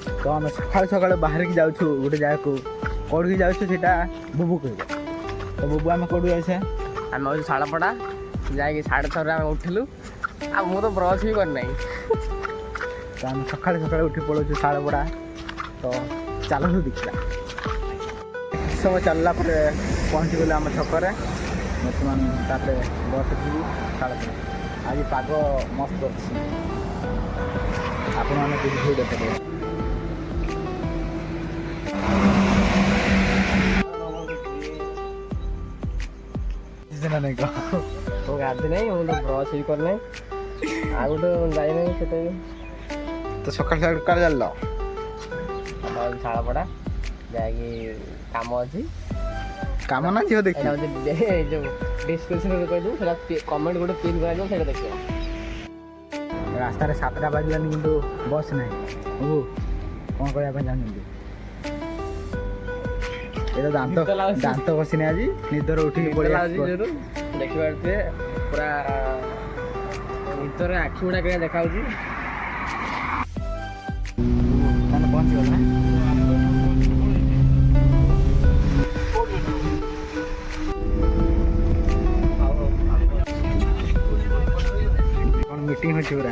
तो आम सका सका बाहर की जाऊँ गोटे जगह को कौड़ की जाऊँ बुबू कह तो बुबू आम कौड़ जाए आम हूँ शालपड़ा जाकि 6:30 आम उठिलु आ मु तो ब्रश भी करना तो आम सका सका उठी पड़ो शालपड़ा तो चलो देखा समय चलला पहुँची गले आम छकरे बर्तमान बस जी शालपड़ा आज पाग मस्त अच्छी आपण मैंने देखते नहीं गाधी नहीं मुझे ब्रश भी करना आ गए जाए तो सकाल सकाल चल शालपड़ा जाकि कम अच्छी काम ना झील देख जो डिस्क्रिप्शन कहीदे कमेंट गोटे पिन कर देख रास्तार 7टा बाजलानी कि बस ना कौन करने चाहते ये दांत दांत बसने आज निदर उठी देखी पारे पूरा निदर आखि गुड़ा क्या देखा पहुँच गला मीटिंग हो पूरा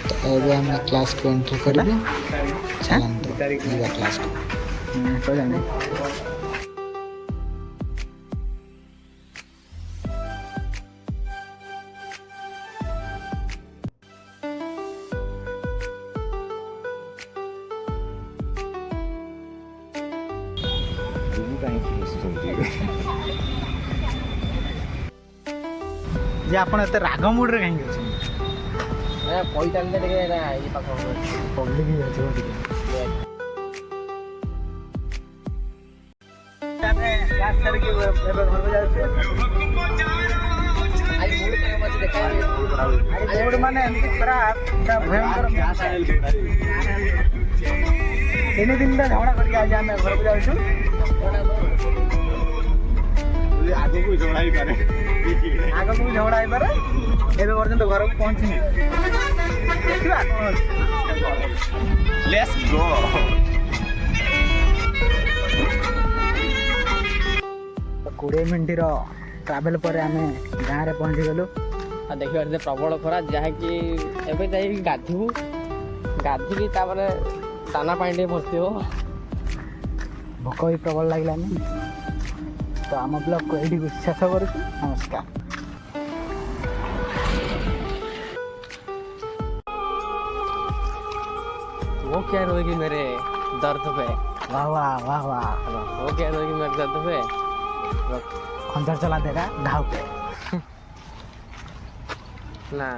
तो अब हम क्लास को एंटर करेंगे चलते क्लास को तो जाने जे आपण एते राग मूड रे कहीं पैसा पब्लिक ही जाचे क्लास सर के घर को जाचे आज माने पूरा भयंकर तीन दिन झगड़ा करके आज आम घर को जाऊँ आग को झगड़ा ही पारे एवं पर्यटन घर को पहुँची देखा कोड़े मिनट ट्रावेल पर आम गाँव में पहुँची गलु देखिए प्रबल खरा जहाँकि एवं गाधबू गाधिकी टाना पानी भर्ती हो भोक भी प्रबल लगलानी तो आम ब्लॉग को ये शेष करूँ नमस्कार। वो क्या रोएगी मेरे दर्द पे वाह वाह वाह वाह वो क्या रोएगी मेरे दर्द पे खंजर चला देगा घाव पे ना